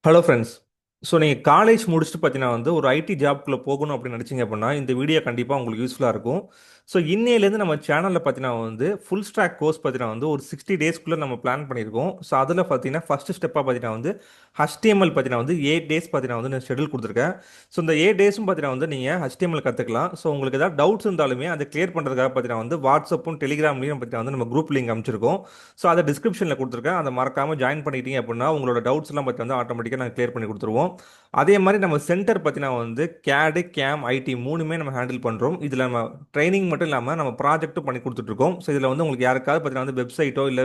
Hello friends. So நீங்கள் college முடிச்சுட்டு பார்த்தீங்கன்னா ஒரு ஐடி ஜாப்குள்ளே போகணும் அப்படின்னு நினச்சிங்க அப்படின்னா இந்த வீடியோ கண்டிப்பாக உங்களுக்கு யூஸ்ஃபுல்லாக இருக்கும். ஸோ இன்னையிலேருந்து நம்ம சேனலில் பார்த்தீங்கன்னா ஃபுல் ஸ்டாக் கோர்ஸ் பார்த்தீங்கன்னா ஒரு 60 டேஸ்க்குள்ளே நம்ம பிளான் பண்ணியிருக்கோம். ஸோ அதில் பார்த்தீங்கன்னா ஃபஸ்ட்டு ஸ்டெப்பாக பார்த்தீங்கன்னா HTML பார்த்தீங்கன்னா 8 டேஸ் பார்த்தீங்கன்னா நான் ஷெடியூல் கொடுத்துருக்கேன். ஸோ இந்த 8 டேஸும் பார்த்தீங்கன்னா நீங்கள் HTML கற்றுக்கலாம். ஸோ உங்களுக்கு ஏதாவது டவுட்ஸ் இருந்தாலுமே அதை கிளியர் பண்ணுறதுக்காக பார்த்தீங்கன்னா வாட்ஸ்அப்பும் டெலிகிராம்லையும் பார்த்தீங்கன்னா நம்ம குரூப் லிங்க் அமைச்சிருக்கோம். ஸோ அதை டிஸ்கிரிப்ஷனில் கொடுத்துருக்கேன். அதை மறக்காமல் ஜாயின் பண்ணிட்டீங்க அப்படின்னா உங்களோட டவுட்ஸ் எல்லாம் பற்றி ஆட்டோமேட்டிக்காக நாங்கள் கிளியர் பண்ணி கொடுத்துருவோம். அதே மாதிரி நம்ம சென்டர் பார்த்தீங்கன்னா கேடு கேம் ஐடி மூணுமே நம்ம ஹேண்டில் பண்ணுறோம். இதில் நம்ம ட்ரைனிங் மட்டும் இல்லாமல் நம்ம ப்ராஜெக்ட்டும் பண்ணி கொடுத்துட்ருக்கோம். ஸோ இதில் உங்களுக்கு யாருக்காவது பார்த்தீங்கன்னா வெப்சைட்டோ இல்லை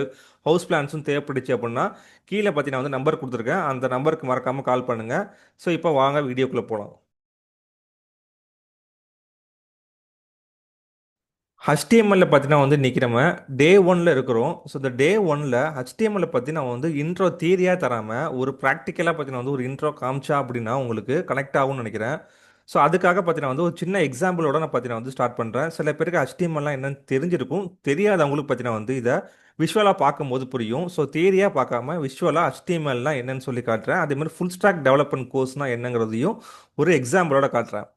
ஹவுஸ் பிளான்ஸும் தேவைப்படுச்சு அப்படின்னா கீழே பார்த்தீங்கன்னா நம்பர் கொடுத்துருக்கேன். அந்த நம்பருக்கு மறக்காமல் கால் பண்ணுங்கள். ஸோ இப்போ வாங்க வீடியோக்குள்ளே போகலாம். HTML பார்த்தீங்கன்னா இன்றைக்கி நம்ம டே ஒன்ல இருக்கிறோம். ஸோ இந்த டே ஒன்ல HTML பற்றி நான் இன்ட்ரோ தியரியாக தராமல் ஒரு ப்ராக்டிக்கலாக பார்த்தீங்கன்னா ஒரு இன்ட்ரோ காமிச்சா அப்படின்னா உங்களுக்கு கனெக்ட் ஆகும்னு நினைக்கிறேன். ஸோ அதுக்காக பார்த்தீங்கன்னா ஒரு சின்ன எக்ஸாம்பிளோட நான் பார்த்தீங்கன்னா ஸ்டார்ட் பண்ணுறேன். சில பேருக்கு HTMLலாம் என்னன்னு தெரிஞ்சிருக்கும், தெரியாதவங்களுக்கு பார்த்தீங்கன்னா இதை விஷுவலாக பார்க்கும்போது புரியும். ஸோ தியரியாக பார்க்காம விஷுவலாக HTMLலாம் என்னன்னு சொல்லி காட்டுறேன். அதே மாதிரி ஃபுல் ஸ்டாக் டெவலப்மெண்ட் கோர்ஸ்னால் என்னங்கிறதையும் ஒரு எக்ஸாம்பிளோட காட்டுறேன்.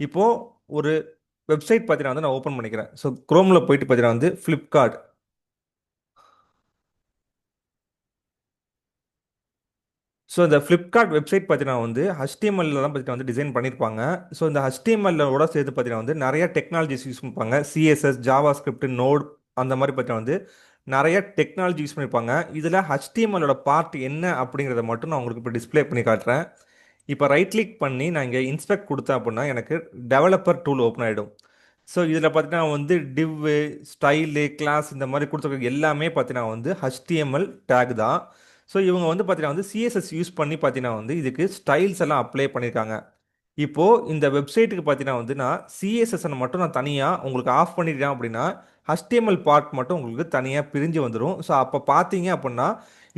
இப்போது ஒரு வெப்சைட் பார்த்தீங்கன்னா நான் ஓப்பன் பண்ணிக்கிறேன். ஸோ குரோமில் போயிட்டு பார்த்தீங்கன்னா ஃப்ளிப்கார்ட். ஸோ இந்த ஃப்ளிப்கார்ட் வெப்சைட் பார்த்தீங்கன்னா HTML தான் பார்த்தீங்கன்னா டிசைன் பண்ணியிருப்பாங்க. ஸோ இந்த HTML-ஓட சேர்த்து பார்த்தீங்கன்னா நிறைய டெக்னாலஜிஸ் யூஸ் பண்ணிப்பாங்க. CSS, ஜாவா ஸ்கிரிப்ட், நோட் அந்த மாதிரி பார்த்தீங்கன்னா நிறைய டெக்னாலஜி யூஸ் பண்ணியிருப்பாங்க. இதில் HTML-ஓட பார்ட் என்ன அப்படிங்கிறத மட்டும் நான் உங்களுக்கு இப்போ டிஸ்ப்ளே பண்ணி காட்டுறேன். இப்போ ரைட் கிளிக் பண்ணி நான் இங்கே இன்ஸ்பெக்ட் கொடுத்தேன் அப்படின்னா எனக்கு டெவலப்பர் டூல் ஓப்பன் ஆகிடும். ஸோ இதில் பார்த்தீங்கன்னா டிவ்வு, ஸ்டைலு, கிளாஸ் இந்த மாதிரி கொடுத்துருக்க எல்லாமே பார்த்தீங்கன்னா HTML டேக் தான். ஸோ இவங்க பார்த்தீங்கன்னா CSS யூஸ் பண்ணி பார்த்தீங்கன்னா இதுக்கு ஸ்டைல்ஸ் எல்லாம் அப்ளை பண்ணியிருக்காங்க. இப்போது இந்த வெப்சைட்டுக்கு பார்த்தீங்கன்னா நான் சிஎஸ்எஸ் மட்டும் நான் தனியாக உங்களுக்கு ஆஃப் பண்ணிட்டேன் அப்படின்னா HTML பார்ட் மட்டும் உங்களுக்கு தனியாக பிரிஞ்சு வந்துடும். ஸோ அப்போ பார்த்தீங்க அப்படின்னா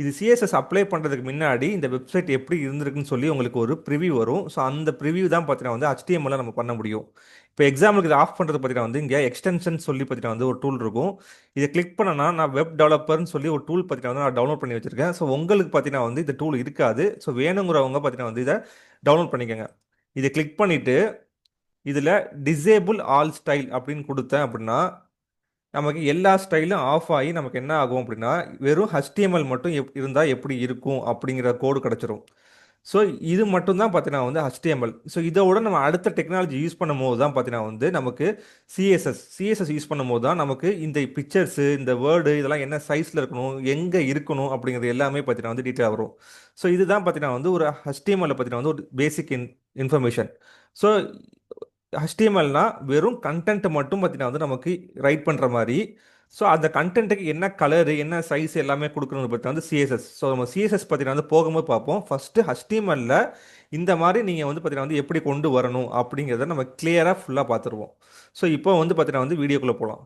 இது சிஎஸ்எஸ் அப்ளை பண்ணுறதுக்கு முன்னாடி இந்த வெப்சைட் எப்படி இருந்திருக்குன்னு சொல்லி உங்களுக்கு ஒரு ப்ரிவியூ வரும். ஸோ அந்த ப்ரிவியூ தான் பார்த்தீங்கன்னா HTML நம்ம பண்ண முடியும். இப்போ எக்ஸாம்பிளுக்கு இதை ஆஃப் பண்ணுறது பார்த்தீங்கன்னா இங்கே எக்ஸ்டென்ஷன் சொல்லி பார்த்தீங்கன்னா ஒரு டூல் இருக்கும். இதை கிளிக் பண்ணனா நான் வெப் டெவலப்பர்னு சொல்லி ஒரு டூல் பார்த்தீங்கன்னா நான் டவுன்லோட் பண்ணி வச்சிருக்கேன். ஸோ உங்களுக்கு பார்த்தீங்கன்னா இந்த டூல் இருக்காது. ஸோ வேணுங்கிறவங்க பார்த்தீங்கன்னா இதை டவுன்லோட் பண்ணிக்கோங்க. இதை கிளிக் பண்ணிவிட்டு இதில் டிசேபிள் ஆல் ஸ்டைல் அப்படின்னு கொடுத்தேன் அப்படின்னா நமக்கு எல்லா ஸ்டைலும் ஆஃப் ஆகி நமக்கு என்ன ஆகும் அப்படின்னா வெறும் HTML மட்டும் இருந்தால் எப்படி இருக்கும் அப்படிங்கிற கோடு கிடச்சிரும். ஸோ இது மட்டும் தான் பார்த்தீங்கன்னா HTML. ஸோ இதோட நம்ம அடுத்த டெக்னாலஜி யூஸ் பண்ணும்போது தான் பார்த்தீங்கன்னா நமக்கு சிஎஸ்எஸ் யூஸ் பண்ணும்போது தான் நமக்கு இந்த பிக்சர்ஸு, இந்த வேர்டு இதெல்லாம் என்ன சைஸில் இருக்கணும், எங்கே இருக்கணும் அப்படிங்கிறது எல்லாமே பார்த்தீங்கன்னா டீட்டெயில் வரும். ஸோ இதுதான் பார்த்தீங்கன்னா ஒரு HTML பார்த்தீங்கன்னா ஒரு பேசிக் இன்ஃபர்மேஷன். ஸோ HTMLனா வெறும் கண்டென்ட் மட்டும் பார்த்தீங்கன்னா நமக்கு ரைட் பண்ணுற மாதிரி. ஸோ அந்த கண்டென்ட்டுக்கு என்ன கலரு, என்ன சைஸ் எல்லாமே கொடுக்கணும்னு பார்த்தீங்கன்னா CSS. ஸோ நம்ம CSS பார்த்தீங்கன்னா போகும்போது பார்ப்போம். ஃபஸ்ட்டு HTML-ல இந்த மாதிரி நீங்கள் பார்த்தீங்கன்னா எப்படி கொண்டு வரணும் அப்படிங்கிறத நம்ம கிளியராக ஃபுல்லாக பார்த்துருவோம். ஸோ இப்போ பார்த்தீங்கன்னா வீடியோக்குள்ளே போகலாம்.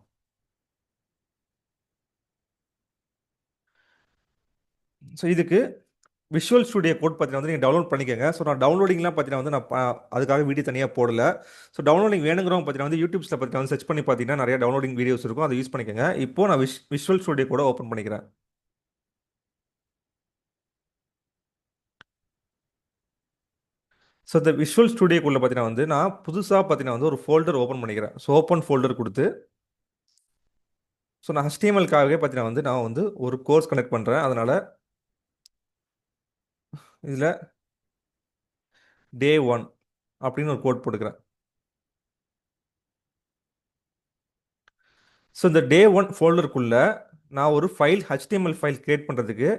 ஸோ இதுக்கு விஷுவல் ஸ்டுடியோ கோட் பார்த்தீங்கன்னா நீங்கள் டவுன்லோட் பண்ணிக்கோங்க. ஸோ நான் டவுன்லோடிங்லாம் பார்த்தீங்கன்னா அதுக்காக வீடியோ தனியாக போடல. ஸோ டவுன்லோடிங் வேணுங்கிறவங்க பார்த்தீங்கன்னா யூடியூப்ஸில் பார்த்தீங்கன்னா சர்ச் பண்ணி பார்த்தீங்கன்னா நிறைய டவுன்லோடிங் வீடியோஸ் இருக்கும், அதை யூஸ் பண்ணிக்கோங்க. இப்போ நான் விஷுவல் ஸ்டுடியோ கூட ஓப்பன் பண்ணிக்கிறேன். ஸோ இந்த விஷுவல் ஸ்டுடியோக்குள்ளே பார்த்தீங்கன்னா நான் புதுசாக பார்த்தீங்கன்னா ஒரு ஃபோல்டர் ஓப்பன் பண்ணிக்கிறேன். ஸோ ஓப்பன் ஃபோல்டர் கொடுத்து ஸோ நான் HTML-க்காகவே பார்த்தீங்கன்னா நான் ஒரு கோர்ஸ் கனெக்ட் பண்ணுறேன். அதனால் இதில் டே ஒன் அப்படின்னு ஒரு கோட் போட்டுக்கிறேன். ஸோ இந்த டே ஒன் ஃபோல்டருக்குள்ளே நான் ஒரு HTML ஃபைல் கிரியேட் பண்ணுறதுக்கு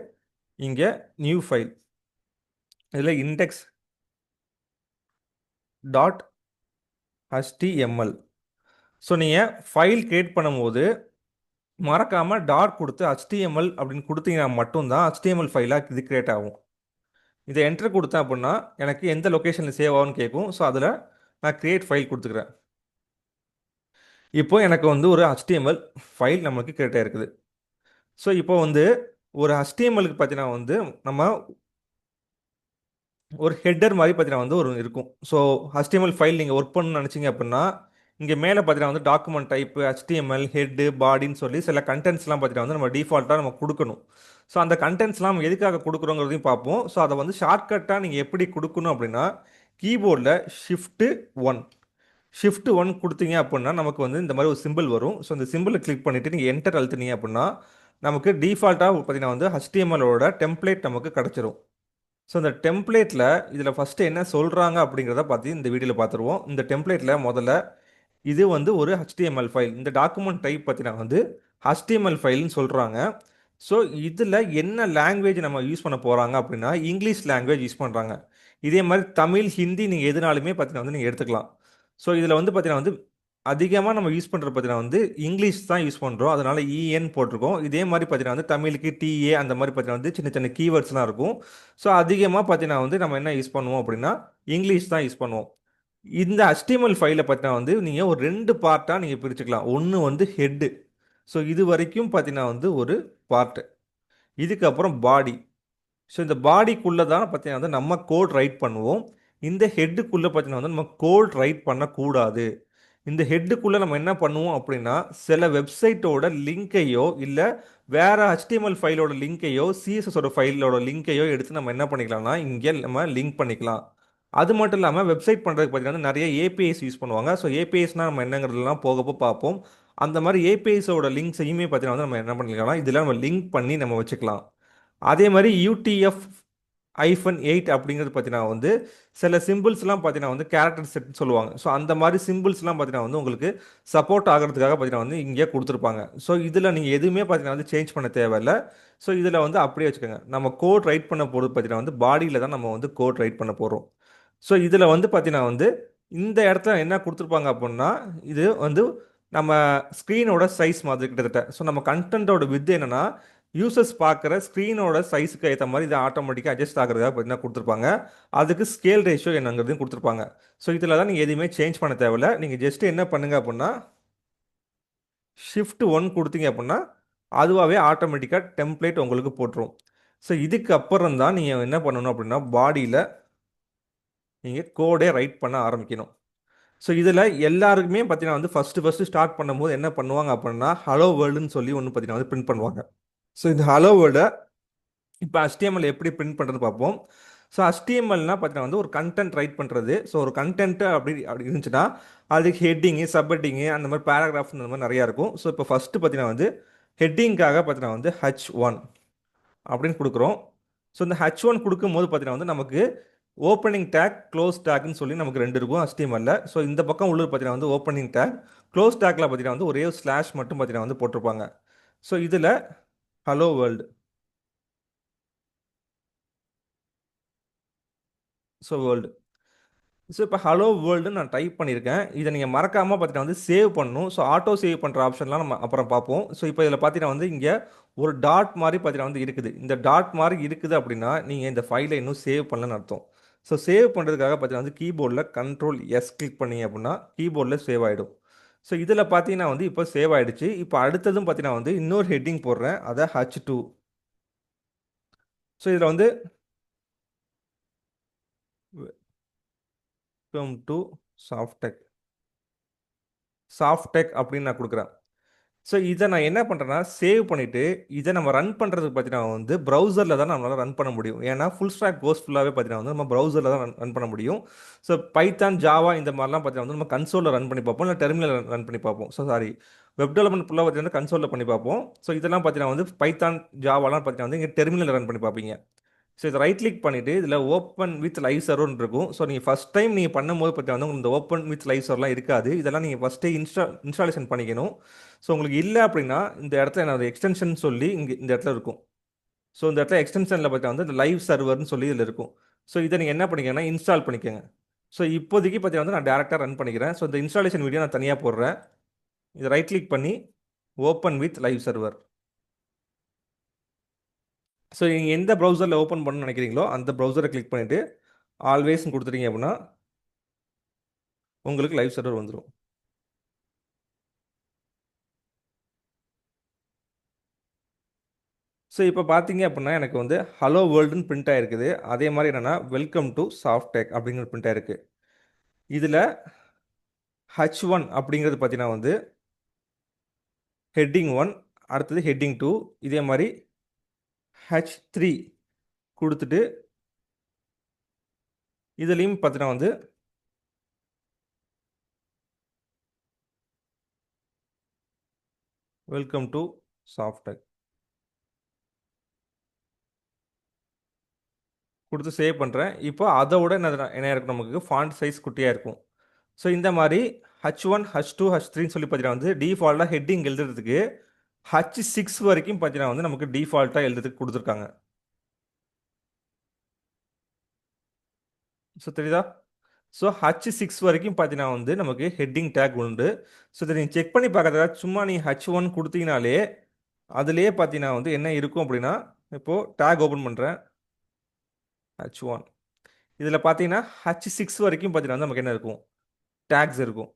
இங்கே நியூ ஃபைல், இதில் இண்டெக்ஸ் டாட் HTML. ஸோ நீங்கள் ஃபைல் கிரியேட் பண்ணும்போது மறக்காமல் டாட் கொடுத்து HTML அப்படின்னு கொடுத்தீங்கன்னா மட்டும்தான் HTML ஃபைலாக இது கிரியேட் ஆகும். இதை என்டர் கொடுத்தேன் அப்படின்னா எனக்கு எந்த லொக்கேஷனில் சேவ் ஆகும்னு கேட்கும். ஸோ அதில் நான் கிரியேட் ஃபைல் கொடுத்துக்கிறேன். இப்போ எனக்கு ஒரு HTML ஃபைல் நமக்கு கிரியேட் ஆகிருக்குது. ஸோ இப்போ ஒரு HTML-க்கு பார்த்தீங்கன்னா நம்ம ஒரு ஹெட்டர் மாதிரி பார்த்தீங்கன்னா ஒரு இருக்கும். ஸோ HTML ஃபைல் நீங்கள் ஒர்க் பண்ணணும்னு நினச்சிங்க அப்படின்னா இங்கே மேலே பார்த்தீங்கன்னா வந்து டாக்குமெண்ட் டைப்பு HTML ஹெட்டு பாடின்னு சொல்லி சில கண்டென்ட்ஸ்லாம் பார்த்தீங்கன்னா வந்து நம்ம டிஃபால்ட்டாக நம்ம கொடுக்கணும். ஸோ அந்த கண்டென்ட்ஸ்லாம் நம்ம எதுக்காக கொடுக்குறோங்கிறதையும் பார்ப்போம். ஸோ அதை வந்து ஷார்ட்கட்டாக நீங்கள் எப்படி கொடுக்கணும் அப்படின்னா கீபோர்டில் ஷிஃப்ட்டு 1 ஷிஃப்ட் 1 கொடுத்தீங்க அப்படின்னா நமக்கு வந்து இந்த மாதிரி ஒரு சிம்பிள் வரும். ஸோ இந்த சிம்பிளை கிளிக் பண்ணிவிட்டு நீங்கள் என்டர் அழுத்துனீங்க அப்படின்னா நமக்கு டிஃபால்ட்டாக பார்த்தீங்கன்னா வந்து HTML-ஓட டெம்ப்ளேட் நமக்கு கிடச்சிரும். ஸோ இந்த டெம்ப்ளேட்டில் இதில் ஃபஸ்ட்டு என்ன சொல்கிறாங்க அப்படிங்கிறத பார்த்து இந்த வீடியோவில் பார்த்துருவோம். இந்த டெம்ப்ளேட்டில் முதல்ல இது வந்து ஒரு HTML ஃபைல். இந்த டாக்குமெண்ட் டைப் பார்த்தீங்கன்னா வந்து HTML ஃபைல்னு சொல்கிறாங்க. ஸோ இதில் என்ன லாங்குவேஜ் நம்ம யூஸ் பண்ண போகிறாங்க அப்படின்னா இங்கிலீஷ் லாங்குவேஜ் யூஸ் பண்ணுறாங்க. இதே மாதிரி தமிழ் ஹிந்தி நீங்கள் எதுனாலுமே பார்த்தீங்கன்னா வந்து நீங்கள் எடுத்துக்கலாம். ஸோ இதில் வந்து பார்த்தீங்கன்னா வந்து அதிகமாக நம்ம யூஸ் பண்ணுறது பார்த்தீங்கன்னா வந்து இங்கிலீஷ் தான் யூஸ் பண்ணுறோம். அதனால் EN போட்டிருக்கோம். இதே மாதிரி பார்த்தீங்கன்னா வந்து தமிழுக்கு TA அந்த மாதிரி பார்த்தீங்கன்னா வந்து சின்ன சின்ன கீவேர்ட்ஸ்லாம் இருக்கும். ஸோ அதிகமாக பார்த்தீங்கன்னா வந்து நம்ம என்ன யூஸ் பண்ணுவோம் அப்படின்னா இங்கிலீஷ் தான் யூஸ் பண்ணுவோம். இந்த HTML ஃபைலை பார்த்தீங்கன்னா வந்து நீங்கள் ஒரு 2 பார்ட்டாக நீங்கள் பிரிச்சுக்கலாம். ஒன்று வந்து ஹெட்டு. ஸோ இது வரைக்கும் பார்த்தீங்கன்னா வந்து ஒரு பார்ட்டு. இதுக்கப்புறம் பாடி. ஸோ இந்த பாடிக்குள்ளே தான் பார்த்தீங்கன்னா வந்து நம்ம கோட் ரைட் பண்ணுவோம். இந்த ஹெட்டுக்குள்ளே பார்த்தீங்கன்னா வந்து நம்ம கோட் ரைட் பண்ணக்கூடாது. இந்த ஹெட்டுக்குள்ளே நம்ம என்ன பண்ணுவோம் அப்படின்னா சில வெப்சைட்டோட லிங்கையோ இல்லை வேற HTML ஃபைலோட லிங்கையோ CSSோட ஃபைலோட லிங்கையோ எடுத்து நம்ம என்ன பண்ணிக்கலாம்னா இங்கே நம்ம லிங்க் பண்ணிக்கலாம். அது மட்டும் இல்லாமல் வெப்சைட் பண்ணுறதுக்கு பார்த்தீங்கன்னா நிறைய APIs யூஸ் பண்ணுவாங்க. ஸோ APIஸ்னால் நம்ம என்னங்கிறதெல்லாம் போகப்போ பார்ப்போம். அந்த மாதிரி APIஸோட லிங்க்ஸையுமே பார்த்தீங்கன்னா வந்து நம்ம என்ன பண்ணிக்கலாம் இதில் நம்ம லிங்க் பண்ணி நம்ம வச்சுக்கலாம். அதே மாதிரி UTF-8 அப்படிங்கிறது பார்த்தீங்கன்னா வந்து சில சிம்பிள்ஸ்லாம் பார்த்தீங்கன்னா வந்து கேரக்டர் செட்னு சொல்லுவாங்க. ஸோ அந்த மாதிரி சிம்பிள்ஸ்லாம் பார்த்தீங்கன்னா வந்து உங்களுக்கு சப்போர்ட் ஆகிறதுக்காக பார்த்தீங்கன்னா வந்து இங்கே கொடுத்துருப்பாங்க. ஸோ இதில் நீங்கள் எதுவுமே பார்த்தீங்கன்னா வந்து சேஞ்ச் பண்ண தேவையில்ல. ஸோ இதில் வந்து அப்படியே வச்சுக்கோங்க. நம்ம கோட் ரைட் பண்ண போகிறது பார்த்தீங்கன்னா வந்து பாடியில் தான் நம்ம வந்து கோட் ரைட் பண்ண போகிறோம். ஸோ இதில் வந்து பார்த்தீங்கன்னா வந்து இந்த இடத்துல என்ன கொடுத்துருப்பாங்க அப்படின்னா இது வந்து நம்ம ஸ்க்ரீனோட சைஸ் மாதிரி கிட்டத்தட்ட. ஸோ நம்ம கண்டென்ட்டோட வித் என்னன்னா யூசர்ஸ் பார்க்குற ஸ்க்ரீனோட சைஸுக்கு ஏற்ற மாதிரி இதை ஆட்டோமேட்டிக்காக அட்ஜஸ்ட் ஆகிறதுக்காக பார்த்தீங்கன்னா கொடுத்துருப்பாங்க. அதுக்கு ஸ்கேல் ரேஷியோ என்னங்கிறதையும் கொடுத்துருப்பாங்க. ஸோ இதில் தான் நீங்கள் எதுவுமே சேஞ்ச் பண்ண தேவையில்ல. நீங்கள் ஜஸ்ட் என்ன பண்ணுங்க அப்படின்னா ஷிஃப்ட் 1 கொடுத்தீங்க அப்படின்னா அதுவாகவே ஆட்டோமேட்டிக்காக டெம்ப்ளேட் உங்களுக்கு போட்டுரும். ஸோ இதுக்கு அப்புறம் தான் நீங்கள் என்ன பண்ணணும் அப்படின்னா பாடியில் நீங்கள் கோடே ரைட் பண்ண ஆரம்பிக்கணும். ஸோ இதில் எல்லாருக்குமே பார்த்தீங்கன்னா வந்து ஃபஸ்ட்டு ஸ்டார்ட் பண்ணும்போது என்ன பண்ணுவாங்க அப்படின்னா ஹலோ வேர்ல்டுன்னு சொல்லி ஒன்று பார்த்தீங்கன்னா வந்து பிரிண்ட் பண்ணுவாங்க. ஸோ இந்த ஹலோ வேர்ல்டை இப்போ HTML எப்படி பிரிண்ட் பண்ணுறது பார்ப்போம். ஸோ HTMLனா பார்த்தீங்கன்னா வந்து ஒரு கண்டென்ட் ரைட் பண்ணுறது. ஸோ ஒரு கண்டென்ட்டு அப்படி அப்படி இருந்துச்சுன்னா அதுக்கு ஹெட்டிங்கு சப்ஹெட்டிங்கு அந்த மாதிரி பேராகிராஃப் அந்த மாதிரி நிறையா இருக்கும். ஸோ இப்போ ஃபஸ்ட்டு பார்த்தீங்கன்னா வந்து ஹெட்டிங்காக பார்த்தீங்கன்னா வந்து H1 அப்படின்னு கொடுக்குறோம். ஸோ இந்த H1 கொடுக்கும்போது பார்த்தீங்கன்னா வந்து நமக்கு ஓப்பனிங் டேக் க்ளோஸ் டேக்னு சொல்லி நமக்கு 2 இருக்கும் HTML-ல. ஸோ இந்த பக்கம் உள்ளது பார்த்தீங்கன்னா வந்து ஓப்பனிங் டேக், க்ளோஸ் டேக்கில் பார்த்தீங்கன்னா வந்து ஒரே ஒரு ஸ்லாஷ் மட்டும் பார்த்தீங்கன்னா வந்து போட்டிருப்பாங்க. ஸோ இதில் hello world. So world. So இப்போ ஹலோ வேர்ல்டுன்னு நான் டைப் பண்ணியிருக்கேன். இதை நீங்கள் மறக்காமல் பார்த்தீங்கன்னா வந்து சேவ் பண்ணணும். ஸோ ஆட்டோ சேவ் பண்ணுற ஆப்ஷன்லாம் நம்ம அப்புறம் பார்ப்போம். ஸோ இப்போ இதில் பார்த்தீங்கன்னா வந்து இங்கே ஒரு டாட் மாதிரி பார்த்தீங்கன்னா வந்து இருக்குது. இந்த டாட் மாதிரி இருக்குது அப்படின்னா நீங்கள் இந்த ஃபைலை இன்னும் சேவ் பண்ணலன்னு அர்த்தம். ஸோ சேவ் பண்ணுறதுக்காக பார்த்தீங்கன்னா வந்து கீபோர்டில் Ctrl+S கிளிக் பண்ணீங்க அப்படின்னா கீபோர்டில் சேவ் ஆகிடும். ஸோ இதில் பார்த்தீங்கன்னா வந்து இப்போ சேவ் ஆகிடுச்சு. இப்போ அடுத்ததும் பார்த்தீங்கன்னா வந்து இன்னொரு ஹெட்டிங் போடுறேன். அதை H2. ஸோ இதில் வந்து வெல்கம் டு சாஃப்டெக் சாஃப்டெக் அப்படின்னு நான் கொடுக்குறேன். ஸோ இதை நான் என்ன பண்ணுறேன்னா சேவ் பண்ணிவிட்டு இதை நம்ம ரன் பண்ணுறதுக்கு பார்த்தீங்கன்னா வந்து ப்ரௌசரில் தான் நம்மளால் ரன் பண்ண முடியும். ஏன்னா ஃபுல் ஸ்டாக் கோர்ஸ் ஃபுல்லாகவே பார்த்தீங்கன்னா வந்து நம்ம ப்ரௌசரில் தான் ரன் பண்ண முடியும். ஸோ பைத்தான் ஜாவா இந்த மாதிரிலாம் பார்த்தீங்கன்னா வந்து நம்ம கன்சோலில் ரன் பண்ணி பார்ப்போம், இல்லை டெர்மினலில் ரன் பண்ணி பார்ப்போம். ஸோ சாரி, வெப் டெவலப்மெண்ட் ஃபுல்லாக பார்த்தீங்கன்னா கன்சோலில் பண்ணி பார்ப்போம். ஸோ இதெல்லாம் பார்த்தீங்கன்னா வந்து பைத்தான் ஜாவாலாம் பார்த்தீங்கன்னா வந்து இங்கே டெர்மினலில் ரன் பண்ணி பார்ப்பீங்க. ஸோ இதை ரைட் கிளிக் பண்ணிவிட்டு இதில் ஓப்பன் வித் லைவ் சர்வர்னு இருக்கும். ஸோ நீங்கள் ஃபஸ்ட் டைம் நீங்கள் பண்ணும்போது பார்த்தீங்கன்னா வந்து இந்த ஓப்பன் வித் லைவ் சர்வர்லாம் இருக்காது. இதெல்லாம் நீங்கள் ஃபஸ்ட்டே இன்ஸ்டாலேஷன் பண்ணிக்கணும். ஸோ உங்களுக்கு இல்லை அப்படின்னா இந்த இடத்துல என்னோட எக்ஸ்டென்ஷன் சொல்லி இங்கே இந்த இடத்துல இருக்கும். ஸோ இந்த இடத்துல எக்ஸ்டென்ஷனில் பார்த்தீங்கன்னா வந்து இந்த லைவ் சர்வர்னு சொல்லி இதில் இருக்கும். ஸோ இதை நீங்கள் என்ன பண்ணிக்கங்கன்னா இன்ஸ்டால் பண்ணிக்கோங்க. ஸோ இப்போதைக்கு பார்த்தீங்கன்னா வந்து நான் டேரெக்டாக ரன் பண்ணிக்கிறேன். ஸோ இந்த இன்ஸ்டாலேஷன் வீடியோ நான் தனியாக போடுறேன். இதை ரைட் கிளிக் பண்ணி open with live server. So நீங்கள் எந்த ப்ரௌசரில் ஓப்பன் பண்ணணும்னு நினைக்கிறீங்களோ அந்த ப்ரௌசரை கிளிக் பண்ணிவிட்டு ஆல்வேஸ்ன்னு கொடுத்துட்டீங்க அப்படின்னா உங்களுக்கு லைவ் சர்வர் வந்துடும். ஸோ இப்போ பார்த்தீங்க அப்படின்னா எனக்கு வந்து ஹலோ வேர்ல்டுன்னு பிரிண்ட் ஆகிருக்குது. அதே மாதிரி என்னென்னா வெல்கம் டு சாஃப்டெக் அப்படிங்கிற பிரிண்ட் ஆகிருக்கு. இதில் H1 அப்படிங்கிறது பார்த்தீங்கன்னா வந்து ஹெட்டிங் 1, அடுத்தது ஹெட்டிங் 2, இதே மாதிரி H3 கொடுத்துட்டு இதுலேயும் பார்த்தீங்கன்னா வந்து வெல்கம் டு சாஃப்ட்வேர் கொடுத்து சேவ் பண்ணுறேன். இப்போ அதை விட என்ன இருக்கும், நமக்கு ஃபாண்ட் சைஸ் குட்டியாக இருக்கும். ஸோ இந்த மாதிரி H1, H2, H3ன்னு சொல்லி பார்த்தீங்கன்னா வந்து டிஃபால்ட்டாக ஹெட்டிங் எழுதுறதுக்கு H6 வரைக்கும் பார்த்தீங்கன்னா வந்து நமக்கு டிஃபால்ட்டாக எழுதுறதுக்கு கொடுத்துருக்காங்க. ஸோ தெரியுதா? ஸோ H6 வரைக்கும் பார்த்தீங்கன்னா வந்து நமக்கு ஹெட்டிங் டேக் உண்டு. ஸோ இதை நீங்கள் செக் பண்ணி பார்க்கறதா சும்மா நீங்கள் H1 கொடுத்தீங்கனாலே அதுலேயே பார்த்தீங்கன்னா வந்து என்ன இருக்கும் அப்படின்னா, இப்போது டேக் ஓப்பன் பண்ணுறேன். H1 இதில் பார்த்தீங்கன்னா H6 வரைக்கும் பார்த்தீங்கன்னா வந்து நமக்கு என்ன இருக்கும், டேக்ஸ் இருக்கும்.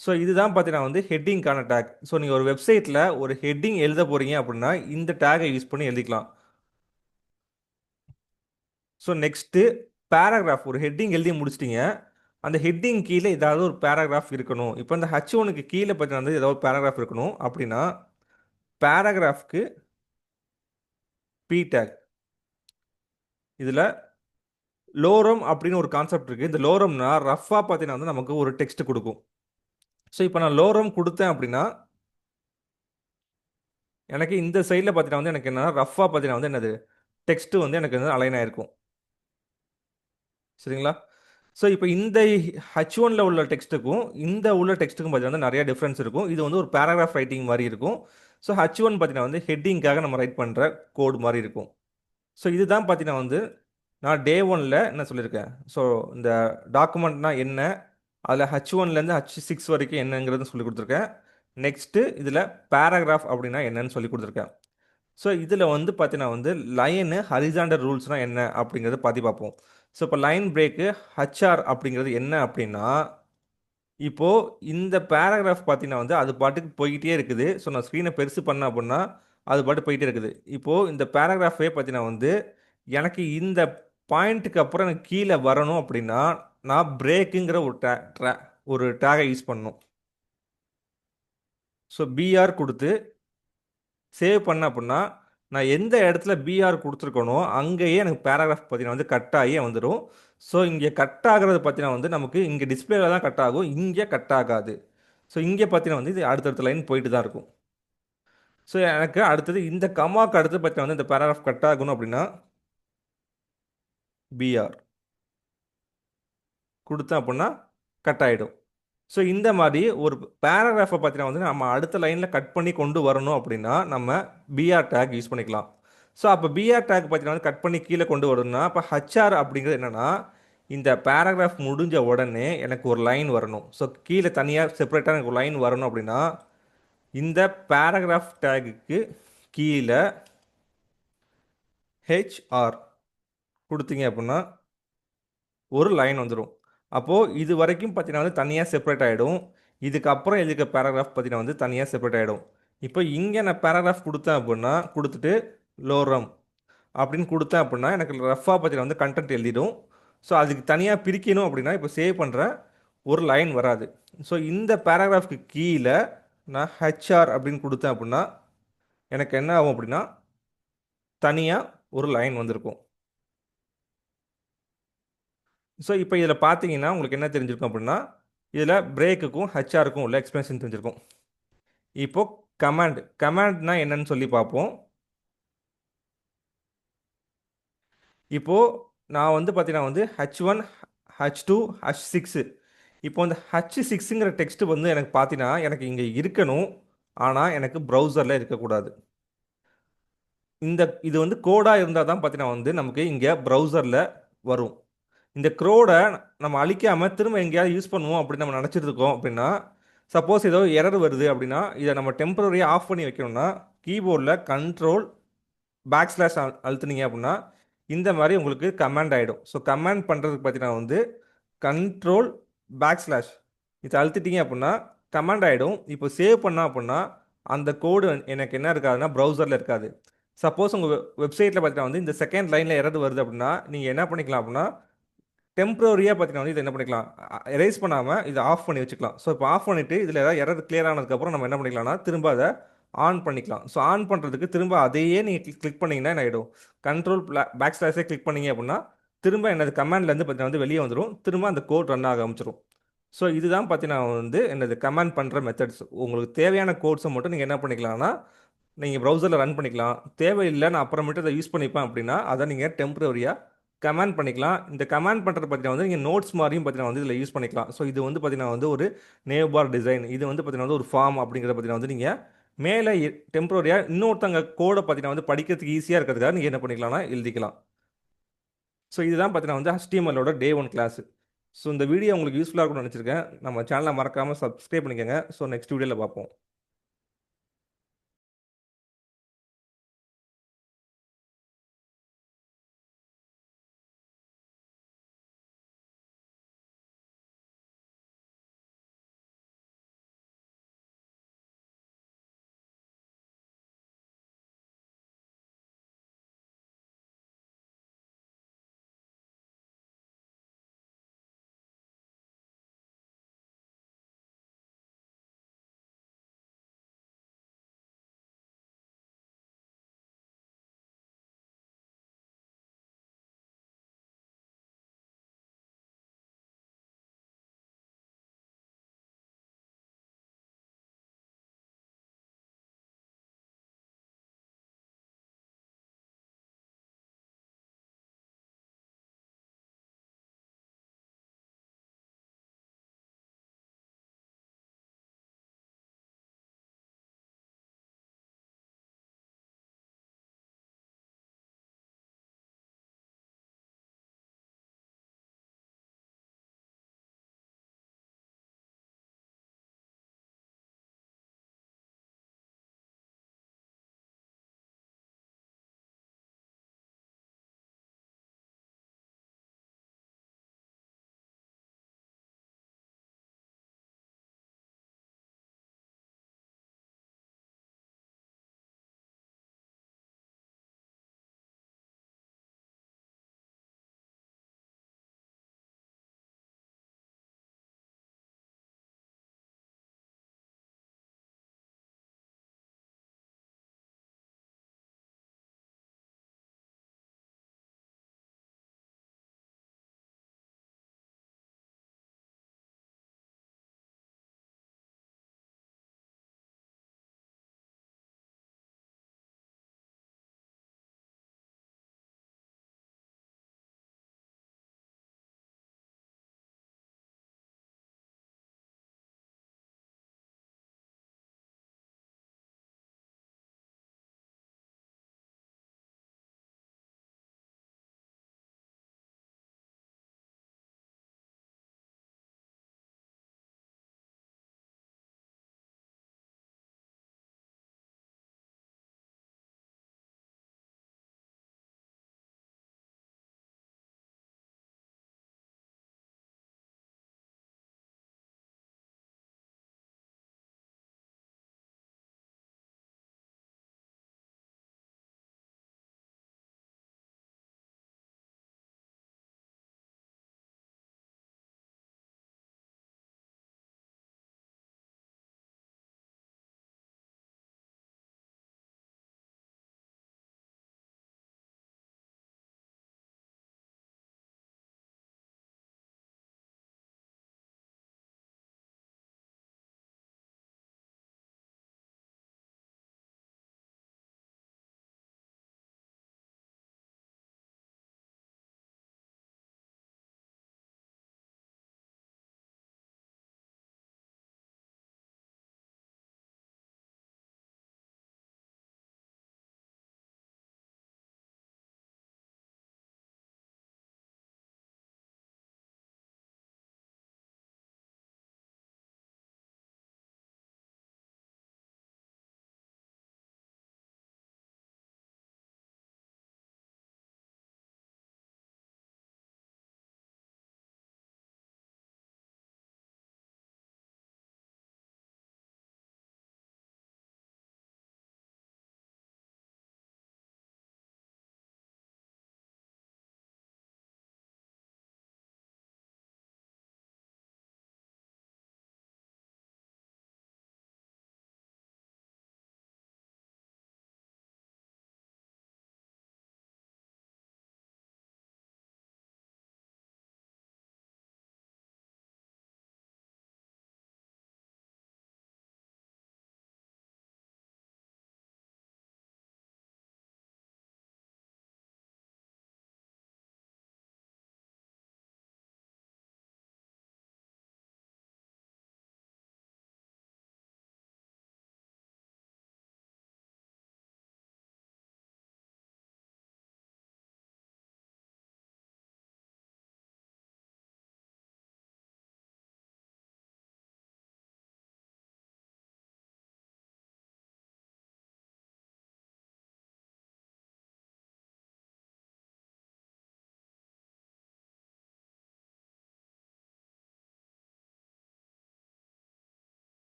ஸோ இதுதான் பார்த்தீங்கன்னா வந்து ஹெட்டிங்கான டேக். ஸோ நீங்கள் ஒரு வெப்சைட்டில் ஒரு ஹெட்டிங் எழுத போகிறீங்க அப்படின்னா இந்த டேகை யூஸ் பண்ணி எழுதிக்கலாம். ஸோ நெக்ஸ்ட்டு பேராகிராஃப், ஒரு ஹெட்டிங் எழுதி முடிச்சிட்டிங்க. அந்த ஹெட்டிங் கீழே ஏதாவது ஒரு பேராகிராஃப் இருக்கணும். இப்போ இந்த H1க்கு கீழே பார்த்தீங்கன்னா வந்து ஏதாவது ஒரு பேராகிராஃப் இருக்கணும் அப்படின்னா பேராகிராஃப்க்கு பி டேக். இதில் லோரம் அப்படின்னு ஒரு கான்செப்ட் இருக்குது. இந்த லோரம்னா ரஃபாக பார்த்தீங்கன்னா வந்து நமக்கு ஒரு டெக்ஸ்ட் கொடுக்கும். ஸோ இப்போ நான் லோரம் கொடுத்தேன் அப்படின்னா எனக்கு இந்த சைடில் பார்த்தீங்கன்னா வந்து எனக்கு என்னன்னா ரஃபாக பார்த்தீங்கன்னா வந்து என்னது டெக்ஸ்ட்டு வந்து எனக்கு வந்து அலைன் ஆயிருக்கும். சரிங்களா? ஸோ இப்போ இந்த H1ல உள்ள டெக்ஸ்ட்டுக்கும் இந்த உள்ள டெக்ஸ்ட்டுக்கும் பார்த்தீங்கன்னா நிறைய டிஃப்ரென்ஸ் இருக்கும். இது வந்து ஒரு பேராகிராஃப் ரைட்டிங் மாதிரி இருக்கும். ஸோ H1 பார்த்தீங்கன்னா வந்து ஹெட்டிங்காக நம்ம ரைட் பண்ணுற கோட் மாதிரி இருக்கும். ஸோ இதுதான் பார்த்தீங்கன்னா வந்து நான் டே 1ல் என்ன சொல்லியிருக்கேன். ஸோ இந்த டாக்குமெண்ட்னா என்ன, அதில் H1லேருந்து H6 வரைக்கும் என்னங்கிறது சொல்லி கொடுத்துருக்கேன். நெக்ஸ்ட்டு இதில் பேராகிராஃப் அப்படின்னா என்னன்னு சொல்லி கொடுத்துருக்கேன். ஸோ இதில் வந்து பார்த்தீங்கன்னா வந்து லைனு ஹரிசாண்டல் ரூல்ஸ்னால் என்ன அப்படிங்கிறத பற்றி பார்ப்போம். ஸோ இப்போ லைன் பிரேக்கு HR அப்படிங்கிறது என்ன அப்படின்னா, இப்போது இந்த பேராகிராஃப் பார்த்தீங்கன்னா வந்து அது பாட்டுக்கு போய்கிட்டே இருக்குது. ஸோ நான் ஸ்க்ரீனை பெருசு பண்ணேன் அப்படின்னா அது பாட்டு போயிட்டே இருக்குது. இப்போது இந்த பேராகிராஃபே பார்த்தீங்கன்னா வந்து எனக்கு இந்த பாயிண்ட்டுக்கு அப்புறம் எனக்கு கீழே வரணும் அப்படின்னா நான் பிரேக்குங்கிற ஒரு டேகை யூஸ் பண்ணணும். ஸோ BR கொடுத்து சேவ் பண்ண அப்படின்னா நான் எந்த இடத்துல பிஆர் கொடுத்துருக்கனோ அங்கேயே எனக்கு பேராகிராஃப் பார்த்தீங்கன்னா வந்து கட் ஆகியே வந்துடும். ஸோ இங்கே கட் ஆகிறது பார்த்தீங்கன்னா வந்து நமக்கு இங்கே டிஸ்பிளேல தான் கட் ஆகும், இங்கே கட் ஆகாது. ஸோ இங்கே பார்த்தீங்கன்னா வந்து இது அடுத்தடுத்த லைன் போயிட்டு தான் இருக்கும். ஸோ எனக்கு அடுத்தது இந்த கமாக்கு அடுத்து பார்த்தீங்கன்னா வந்து இந்த பேராகிராஃப் கட் ஆகணும் அப்படின்னா பிஆர் கொடுத்தேன் அப்படின்னா கட் ஆகிடும். ஸோ இந்த மாதிரி ஒரு பேராகிராஃபை பார்த்தீங்கன்னா வந்து நம்ம அடுத்த லைனில் கட் பண்ணி கொண்டு வரணும் அப்படின்னா நம்ம பிஆர் டேக் யூஸ் பண்ணிக்கலாம். ஸோ அப்போ பிஆர் டேக் பார்த்தீங்கன்னா வந்து கட் பண்ணி கீழே கொண்டு வரணும்னா அப்போ HR அப்படிங்கிறது என்னென்னா இந்த பேராகிராஃப் முடிஞ்ச உடனே எனக்கு ஒரு லைன் வரணும். ஸோ கீழே தனியாக செப்பரேட்டாக எனக்கு ஒரு லைன் வரணும் அப்படின்னா இந்த பேராகிராஃப் டேகுக்கு கீழே HR கொடுத்தீங்க அப்படின்னா ஒரு லைன் வந்துடும். அப்போது இது வரைக்கும் பார்த்தீங்கன்னா வந்து தனியாக செப்பரேட் ஆகிடும். இதுக்கப்புறம் எழுதிக்க பேராகிராஃப் பார்த்தீங்கன்னா வந்து தனியாக செப்பரேட் ஆகிடும். இப்போ இங்கே நான் பேராகிராஃப் கொடுத்தேன் அப்படின்னா கொடுத்துட்டு லோரம் அப்படின்னு கொடுத்தேன் அப்படின்னா எனக்கு ரஃபாக பார்த்தீங்கன்னா வந்து கண்டென்ட் எழுதிடும். ஸோ அதுக்கு தனியாக பிரிக்கணும் அப்படின்னா இப்போ சேவ் பண்ணுற ஒரு லைன் வராது. ஸோ இந்த பேராகிராஃப்க்கு கீழே நான் HR அப்படின்னு கொடுத்தேன் அப்படின்னா எனக்கு என்ன ஆகும் அப்படின்னா தனியாக ஒரு லைன் வந்திருக்கும். ஸோ இப்போ இதில் பார்த்தீங்கன்னா உங்களுக்கு என்ன தெரிஞ்சிருக்கும் அப்படின்னா இதில் பிரேக்குக்கும் HRக்கும் உள்ள எக்ஸ்பிளனேஷன் தெரிஞ்சிருக்கும். இப்போது கமாண்ட்னா என்னன்னு சொல்லி பார்ப்போம். இப்போது நான் வந்து பார்த்தீங்கன்னா வந்து H1, H2, H6 இப்போ இந்த H6ங்கிற டெக்ஸ்ட் வந்து எனக்கு பார்த்தீங்கன்னா எனக்கு இங்கே இருக்கணும், ஆனால் எனக்கு ப்ரௌசரில் இருக்கக்கூடாது. இது வந்து கோடாக இருந்தால் தான் பார்த்தீங்கன்னா வந்து நமக்கு இங்கே ப்ரௌசரில் வரும். இந்த க்ரோடை நம்ம அழிக்காமல் திரும்ப எங்கேயாவது யூஸ் பண்ணுவோம் அப்படின்னு நம்ம நினச்சிட்டு இருக்கோம் அப்படின்னா சப்போஸ் ஏதோ எரர் வருது அப்படின்னா இதை நம்ம டெம்பரரியாக ஆஃப் பண்ணி வைக்கணும்னா கீபோர்டில் கண்ட்ரோல் பேக்ஸ்லாஷ் அழுத்துனீங்க அப்படின்னா இந்த மாதிரி உங்களுக்கு கமாண்ட் ஆகிடும். ஸோ கமாண்ட் பண்ணுறதுக்கு பார்த்தீங்கன்னா வந்து கண்ட்ரோல் பேக்ஸ்லாஷ் இதை அழுத்திட்டீங்க அப்படின்னா கமாண்ட் ஆகிடும். இப்போ சேவ் பண்ணா அப்படின்னா அந்த கோடு எனக்கு என்ன இருக்காதுன்னா ப்ரௌசரில் இருக்காது. சப்போஸ் உங்கள் வெப்சைட்டில் பார்த்தீங்கன்னா வந்து இந்த செகண்ட் லைனில் எரர் வருது அப்படின்னா நீங்கள் என்ன பண்ணிக்கலாம் அப்படின்னா டெம்பரரியாக பார்த்தீங்கன்னா வந்து இதை என்ன பண்ணிக்கலாம், எரேஸ் பண்ணாமல் இதை ஆஃப் பண்ணி வச்சுக்கலாம். ஸோ இப்போ ஆஃப் பண்ணிவிட்டு இதில் ஏதாவது எரர் கிளியர் ஆனதுக்கப்புறம் நம்ம என்ன பண்ணிக்கலாம்னா திரும்ப அதை ஆன் பண்ணிக்கலாம். ஸோ ஆன் பண்ணுறதுக்கு திரும்ப அதையே நீங்கள் கிளிக் பண்ணிங்கன்னா என்ன ஆகிடும், கண்ட்ரோல் பேக் ஸ்லாஷே கிளிக் பண்ணீங்க அப்படின்னா திரும்ப என்னது கமாண்ட்லேருந்து பார்த்தீங்கன்னா வந்து வெளியே வந்துடும், திரும்ப அந்த கோட் ரன் ஆக ஆரம்பிச்சிடும். ஸோ இதுதான் பார்த்தீங்கன்னா வந்து என்னது கமாண்ட் பண்ணுற மெத்தட்ஸ். உங்களுக்கு தேவையான கோட்ஸை மட்டும் நீங்கள் என்ன பண்ணிக்கலாம்னா நீங்கள் ப்ரௌசரில் ரன் பண்ணிக்கலாம். தேவையில்லை நான் அப்புறமேட்டு அதை யூஸ் பண்ணிப்பேன் அப்படின்னா அதை நீங்கள் டெம்பரரியாக கமாண்ட் பண்ணிக்கலாம். இந்த கமாண்ட் பண்ணுறது பார்த்தீங்கன்னா வந்து நீங்கள் நோட்ஸ் மாதிரியும் பார்த்தீங்கன்னா வந்து இதில் யூஸ் பண்ணிக்கலாம். ஸோ இது வந்து பார்த்தீங்கன்னா வந்து ஒரு நேவ் பார் டிசைன், இது வந்து பார்த்தீங்கன்னா வந்து ஒரு ஃபார்ம் அப்படிங்கிறத பார்த்தீங்கன்னா வந்து நீங்கள் மேலே டெம்பரரியாக இன்னொருத்தங்க கோடை பார்த்தீங்கன்னா வந்து படிக்கிறதுக்கு ஈஸியாக இருக்கிறதுக்காக நீங்கள் என்ன பண்ணிக்கலாம்னா எழுதிக்கலாம். ஸோ இதுதான் பார்த்தீங்கன்னா வந்து HTML-ஓட டே ஒன் கிளாஸ். ஸோ இந்த வீடியோ உங்களுக்கு யூஸ்ஃபுல்லாக இருக்கும்னு நினச்சிருக்கேன். நம்ம சேனலை மறக்காமல் சப்ஸ்கிரைப் பண்ணிக்கோங்க. ஸோ நெக்ஸ்ட் வீடியோவில் பார்ப்போம்.